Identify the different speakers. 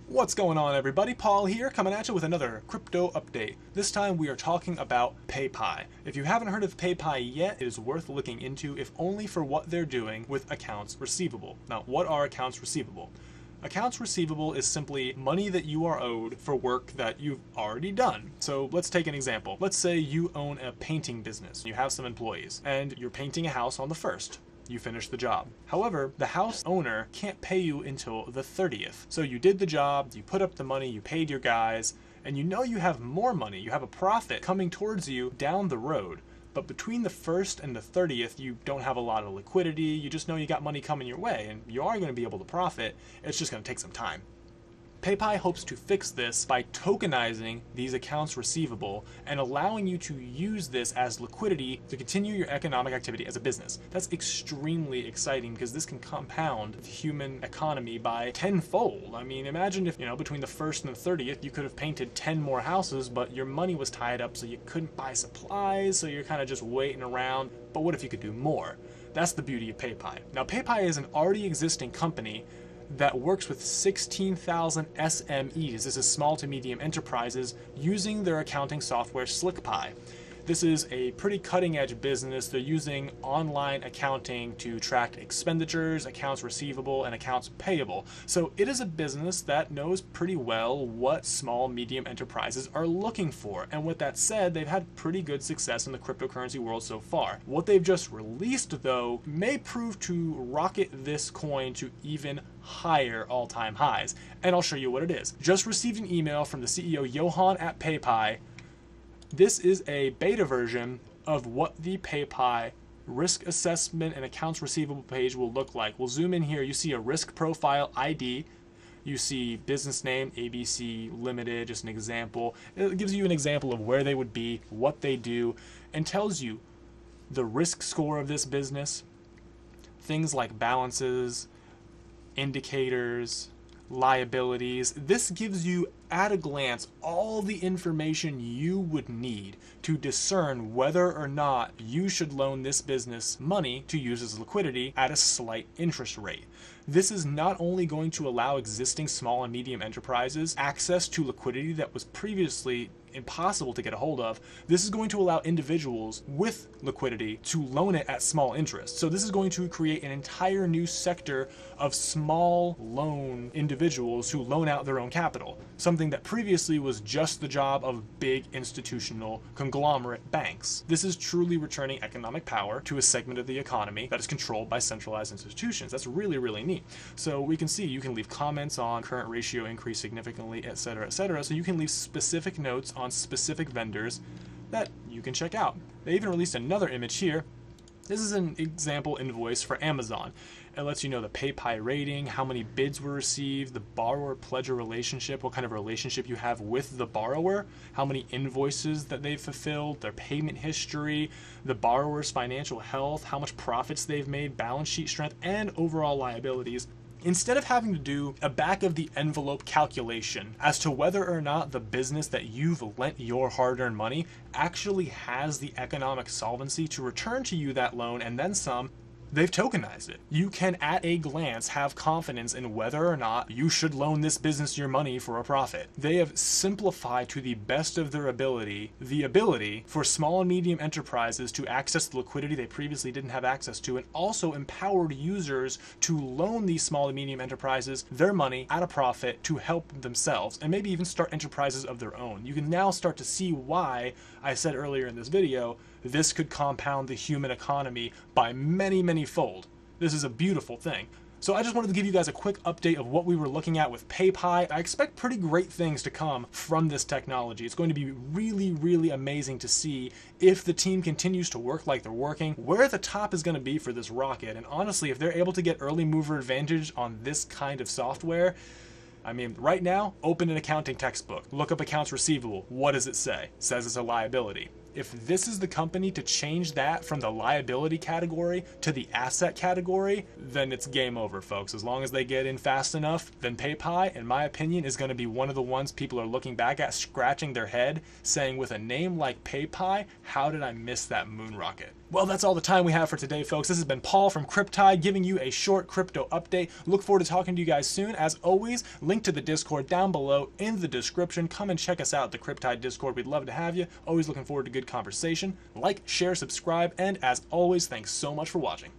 Speaker 1: What's going on, everybody? Paul here, coming at you with another crypto update. This time we are talking about PayPie. If you haven't heard of PayPie yet, it is worth looking into, if only for what they're doing with accounts receivable. Now, what are accounts receivable? Accounts receivable is simply money that you are owed for work that you've already done. So let's take an example. Let's say you own a painting business. You have some employees, and you're painting a house on the 1st. You finish the job. However, the house owner can't pay you until the 30th. So you did the job, you put up the money, you paid your guys, and you know you have more money, you have a profit coming towards you down the road. But between the 1st and the 30th, you don't have a lot of liquidity, you just know you got money coming your way, and you are going to be able to profit, it's just going to take some time. PayPie hopes to fix this by tokenizing these accounts receivable and allowing you to use this as liquidity to continue your economic activity as a business. That's extremely exciting because this can compound the human economy by tenfold. I mean, imagine if, between the 1st and the 30th, you could have painted 10 more houses, but your money was tied up so you couldn't buy supplies, so you're kind of just waiting around. But what if you could do more? That's the beauty of PayPie. Now, PayPie is an already existing company that works with 16,000 SMEs. This is small to medium enterprises using their accounting software SlickPie. This is a pretty cutting-edge business. They're using online accounting to track expenditures, accounts receivable, and accounts payable. So it is a business that knows pretty well what small, medium enterprises are looking for. And with that said, they've had pretty good success in the cryptocurrency world so far. What they've just released, though, may prove to rocket this coin to even higher all-time highs. And I'll show you what it is. Just received an email from the CEO, Johan at PayPie. This is a beta version of what the PayPie risk assessment and accounts receivable page will look like. We'll zoom in here. You see a risk profile ID. You see business name, ABC Limited, just an example. It gives you an example of where they would be, what they do, and tells you the risk score of this business, things like balances, indicators, liabilities. This gives you at a glance all the information you would need to discern whether or not you should loan this business money to use as liquidity at a slight interest rate. This is not only going to allow existing small and medium enterprises access to liquidity that was previously impossible to get a hold of, this is going to allow individuals with liquidity to loan it at small interest. So this is going to create an entire new sector of small loan individuals who loan out their own capital, something that previously was just the job of big institutional conglomerate banks. This is truly returning economic power to a segment of the economy that is controlled by centralized institutions. That's really, really neat. So we can see you can leave comments on current ratio increase significantly, etc., etc. So you can leave specific notes on specific vendors that you can check out. They even released another image here. This is an example invoice for Amazon. It lets you know the PayPie rating, how many bids were received, the borrower-pledger relationship, what kind of relationship you have with the borrower, how many invoices that they've fulfilled, their payment history, the borrower's financial health, how much profits they've made, balance sheet strength, and overall liabilities. Instead of having to do a back-of-the-envelope calculation as to whether or not the business that you've lent your hard-earned money actually has the economic solvency to return to you that loan and then some, they've tokenized it. You can, at a glance, have confidence in whether or not you should loan this business your money for a profit. They have simplified to the best of their ability the ability for small and medium enterprises to access the liquidity they previously didn't have access to, and also empowered users to loan these small and medium enterprises their money at a profit to help themselves, and maybe even start enterprises of their own. You can now start to see why I said earlier in this video, this could compound the human economy by many, many fold. This is a beautiful thing. So I just wanted to give you guys a quick update of what we were looking at with PayPie. I expect pretty great things to come from this technology. It's going to be really, really amazing to see if the team continues to work like they're working, where the top is going to be for this rocket. And honestly, if they're able to get early mover advantage on this kind of software, I mean, right now, open an accounting textbook, look up accounts receivable. What does it say? It says it's a liability. If this is the company to change that from the liability category to the asset category, then it's game over, folks. As long as they get in fast enough, then PayPie, in my opinion, is going to be one of the ones people are looking back at, scratching their head, saying with a name like PayPie, how did I miss that moon rocket? Well, that's all the time we have for today, folks. This has been Paul from Cryptide giving you a short crypto update. Look forward to talking to you guys soon. As always, link to the Discord down below in the description. Come and check us out, the Cryptide Discord. We'd love to have you. Always looking forward to good conversation. Like, share, subscribe, and as always, thanks so much for watching.